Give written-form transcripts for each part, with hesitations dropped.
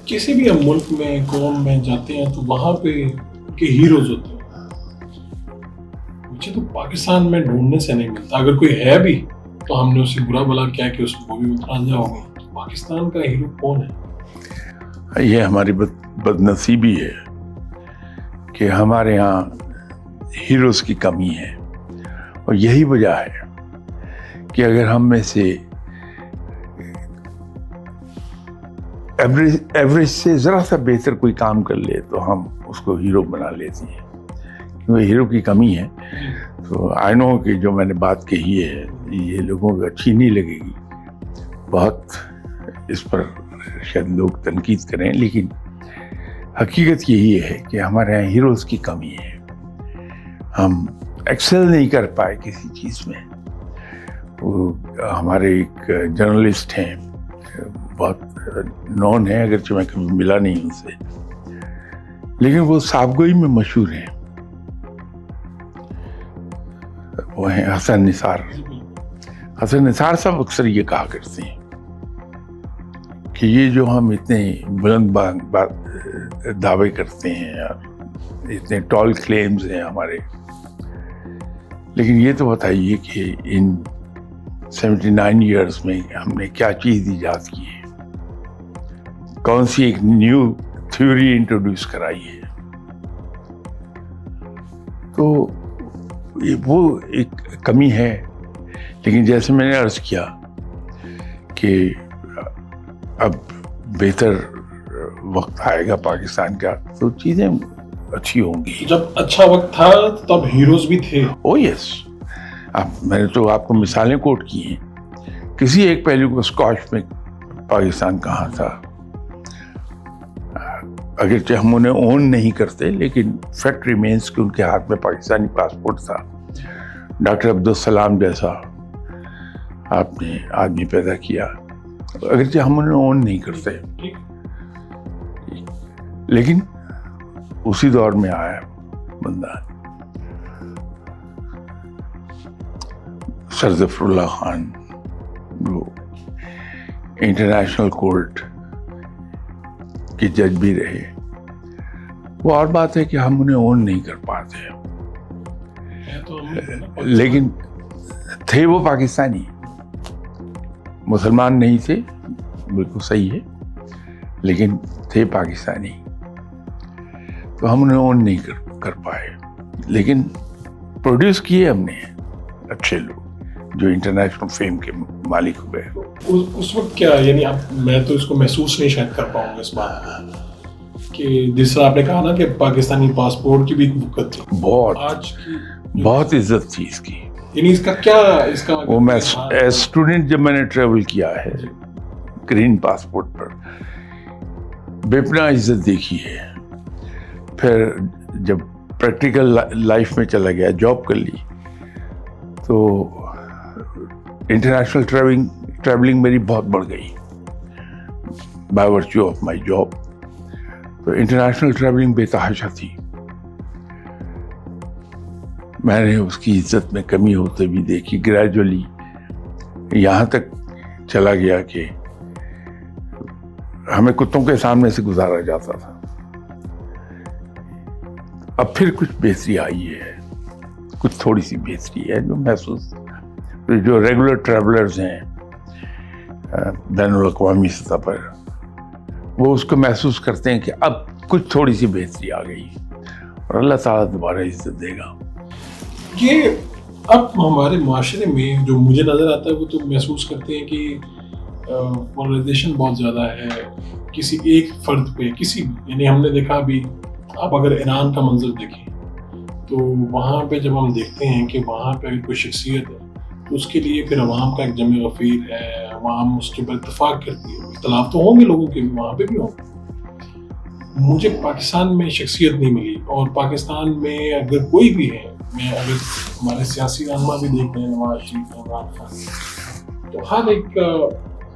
کسی بھی ہم ملک میں قوم میں جاتے ہیں تو وہاں پہ کے ہیروز ہوتے ہیں. مجھے تو پاکستان میں ڈھونڈنے سے نہیں ملتا. اگر کوئی ہے بھی تو ہم نے اسے برا بلا کیا کہ اس کو بھی اترانا ہوگا. پاکستان کا ہیرو کون ہے؟ یہ ہماری بد نصیبی ہے کہ ہمارے یہاں ہیروز کی کمی ہے، اور یہی وجہ ہے کہ اگر ہم میں سے ایوریج سے ذرا سا بہتر کوئی کام کر لے تو ہم اس کو ہیرو بنا لیتے ہیں، کیونکہ ہیرو کی کمی ہے. تو آئی نو کہ جو میں نے بات کہی ہے یہ لوگوں کو اچھی نہیں لگے گی، بہت اس پر شاید لوگ تنقید کریں، لیکن حقیقت یہی ہے کہ ہمارے یہاں ہیروز کی کمی ہے. ہم ایکسل نہیں کر پائے کسی چیز میں. وہ ہمارے ایک جرنلسٹ ہیں، بہت نون ہے، اگرچہ میں کبھی ملا نہیں ان سے، لیکن وہ صاف گوئی میں مشہور ہیں. وہ ہیں حسن نثار. حسن نثار صاحب اکثر یہ کہا کرتے ہیں کہ یہ جو ہم اتنے بلند دعوے کرتے ہیں اور اتنے ٹال کلیمز ہیں ہمارے، لیکن یہ تو بتائیے کہ ان 79 ایئرس میں ہم نے کیا چیز ایجاد کی ہے، کون سی ایک نیو تھیوری انٹروڈیوس کرائی ہے. تو وہ ایک کمی ہے. لیکن جیسے میں نے عرض کیا کہ اب بہتر وقت آئے گا پاکستان کا تو چیزیں اچھی ہوں گی. جب اچھا وقت تھا تب ہیروز بھی تھے. او یس. اب میں نے تو آپ کو مثالیں کوٹ کی ہیں. کسی ایک پہلو کو اسکاش میں پاکستان کہاں تھا، اگرچہ ہم انہیں اون نہیں کرتے، لیکن فیکٹ ریمینس کہ ان کے ہاتھ میں پاکستانی پاسپورٹ تھا. ڈاکٹر عبدالسلام جیسا آپ نے آدمی پیدا کیا، اگرچہ ہم انہیں اون نہیں کرتے، لیکن اسی دور میں آیا بندہ. سر ظفر اللہ خان جو انٹرنیشنل کورٹ کے جج بھی رہے، وہ اور بات ہے کہ ہم انہیں اون نہیں کر پاتے، لیکن تھے وہ پاکستانی، مسلمان نہیں تھے، بالکل صحیح ہے، لیکن تھے پاکستانی. تو ہم انہیں اون نہیں کر پائے، لیکن پروڈیوس کیے ہم نے اچھے لوگ جو انٹرنیشنل فیم کے مالک ہوئے. اس وقت کیا یعنی میں تو اس کو محسوس نہیں شاید کر پاؤں گا اس بات کہ جس طرح آپ نے کہا نا کہ پاکستانی پاسپورٹ کی بھی وقت تھی، بہت آج کی بہت عزت تھی اس کی. یعنی اس کا کیا اس کا وہ میں اسٹوڈنٹ جب میں نے ٹریول کیا ہے گرین پاسپورٹ پر، بے پناہ عزت دیکھی ہے. پھر جب پریکٹیکل لائف میں چلا گیا، جاب کر لی، تو انٹرنیشنل ٹریولنگ میری بہت بڑھ گئی by virtue of my job. تو انٹرنیشنل ٹریولنگ بے تحاشا تھی. میں نے اس کی عزت میں کمی ہوتے بھی دیکھی. گریجولی یہاں تک چلا گیا کہ ہمیں کتوں کے سامنے سے گزارا جاتا تھا. اب پھر کچھ بہتری آئی ہے، کچھ تھوڑی سی بہتری ہے جو محسوس، جو ریگولر ٹریولرز ہیں بین الاقوامی سطح پر، وہ اس کو محسوس کرتے ہیں کہ اب کچھ تھوڑی سی بہتری آ گئی، اور اللہ تعالیٰ دوبارہ عزت دے گا. یہ اب ہمارے معاشرے میں جو مجھے نظر آتا ہے وہ تو محسوس کرتے ہیں کہ پولرائزیشن بہت زیادہ ہے کسی ایک فرد پہ، کسی بھی. یعنی ہم نے دیکھا بھی، آپ اگر ایران کا منظر دیکھیں تو وہاں پہ جب ہم دیکھتے ہیں کہ وہاں پہ اگر کوئی شخصیت ہے تو اس کے لیے پھر عوام کا ایک جمع غفیر ہے، عوام اس کے اوپر اتفاق کرتی ہے. اختلاف تو ہوں گے لوگوں کے بھی، وہاں پہ بھی ہوں. مجھے پاکستان میں شخصیت نہیں ملی، اور پاکستان میں اگر کوئی بھی ہے، میں اگر ہمارے سیاسی رہنما بھی دیکھ رہے ہیں، نواز شریف، عمران خان، تو ہر ایک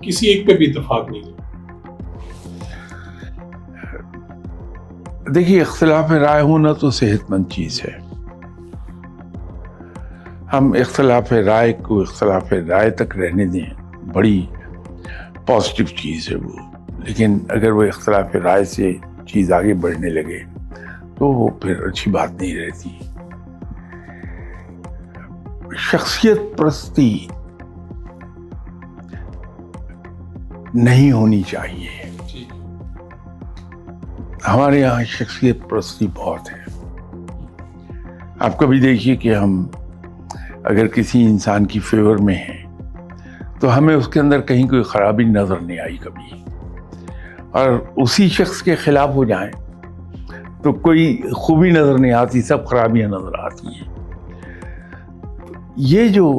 کسی ایک پہ بھی اتفاق نہیں ہے. دیکھیے، اختلاف رائے ہونا تو صحت مند چیز ہے. ہم اختلاف رائے کو اختلاف رائے تک رہنے دیں، بڑی پازیٹیو چیز ہے وہ. لیکن اگر وہ اختلاف رائے سے چیز آگے بڑھنے لگے تو وہ پھر اچھی بات نہیں رہتی. شخصیت پرستی نہیں ہونی چاہیے. ہمارے یہاں شخصیت پرستی بہت ہے. آپ کبھی دیکھیے کہ ہم اگر کسی انسان کی فیور میں ہیں تو ہمیں اس کے اندر کہیں کوئی خرابی نظر نہیں آئی کبھی, اور اسی شخص کے خلاف ہو جائیں تو کوئی خوبی نظر نہیں آتی, سب خرابیاں نظر آتی ہیں. یہ جو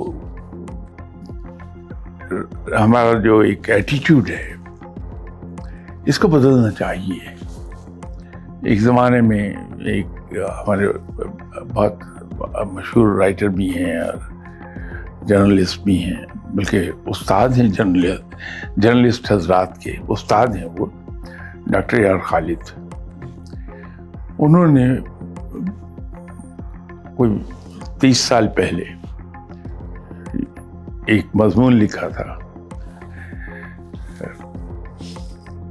ہمارا جو ایک ایٹیٹیوڈ ہے اس کو بدلنا چاہیے. ایک زمانے میں ایک ہمارے بہت مشہور رائٹر بھی ہیں اور جرنلسٹ بھی ہیں, بلکہ استاد ہیں, جرنلسٹ حضرات کے استاد ہیں وہ, ڈاکٹر یار خالد. انہوں نے کوئی 30 سال پہلے ایک مضمون لکھا تھا,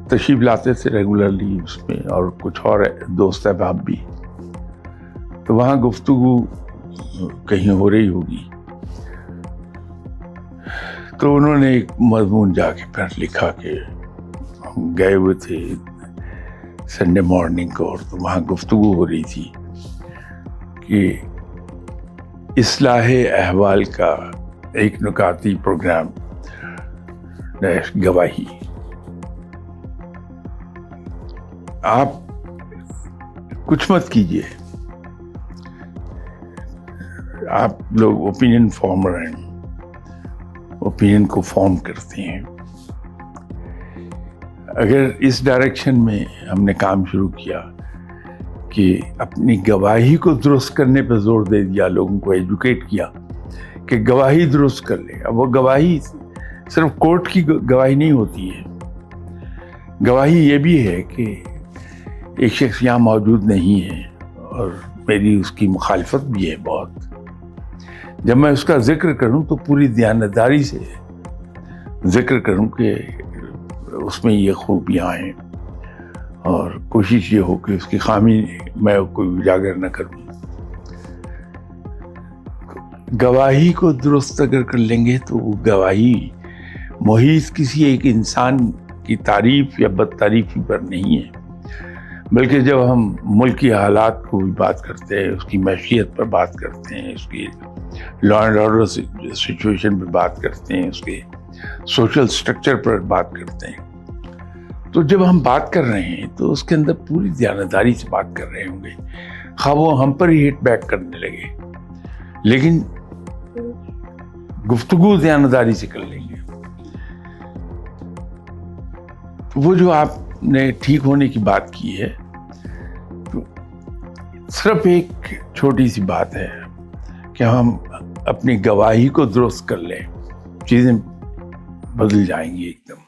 تشریف لاتے تھے ریگولرلی اس میں, اور کچھ اور دوست احباب بھی, تو وہاں گفتگو کہیں ہو رہی ہوگی تو انہوں نے ایک مضمون جا کے پھر لکھا کہ ہم گئے ہوئے تھے سنڈے مارننگ کو, اور تو وہاں گفتگو ہو رہی تھی کہ اصلاح احوال کا ایک نکاتی پروگرام گواہی. آپ کچھ مت کیجیے, آپ لوگ اوپینین فارمر ہیں, اوپینین کو فارم کرتے ہیں. اگر اس ڈائریکشن میں ہم نے کام شروع کیا کہ اپنی گواہی کو درست کرنے پہ زور دے دیا, لوگوں کو ایجوکیٹ کیا کہ گواہی درست کر لیں. اب وہ گواہی صرف کورٹ کی گواہی نہیں ہوتی ہے, گواہی یہ بھی ہے کہ ایک شخص یہاں موجود نہیں ہے اور میری اس کی مخالفت بھی ہے بہت, جب میں اس کا ذکر کروں تو پوری دیانتداری سے ذکر کروں کہ اس میں یہ خوبیاں ہیں, اور کوشش یہ ہو کہ اس کی خامی میں کوئی اجاگر نہ کروں. گواہی کو درست اگر کر لیں گے تو وہ گواہی محیط کسی ایک انسان کی تعریف یا بد تعریفی پر نہیں ہے, بلکہ جب ہم ملکی حالات کو بھی بات کرتے ہیں, اس کی معیشت پر بات کرتے ہیں, اس کی لا اینڈ آرڈر سچویشن پہ بات کرتے ہیں, اس کے سوشل سٹرکچر پر بات کرتے ہیں, تو جب ہم بات کر رہے ہیں تو اس کے اندر پوری دیانتداری سے بات کر رہے ہوں گے, خواہ وہ ہم پر ہی ہٹ بیک کرنے لگے, لیکن گفتگو دیانتداری سے کر لیں گے. وہ جو آپ نے ٹھیک ہونے کی بات کی ہے, صرف ایک چھوٹی سی بات ہے کہ ہم اپنی گواہی کو درست کر لیں, چیزیں بدل جائیں گی ایک دم.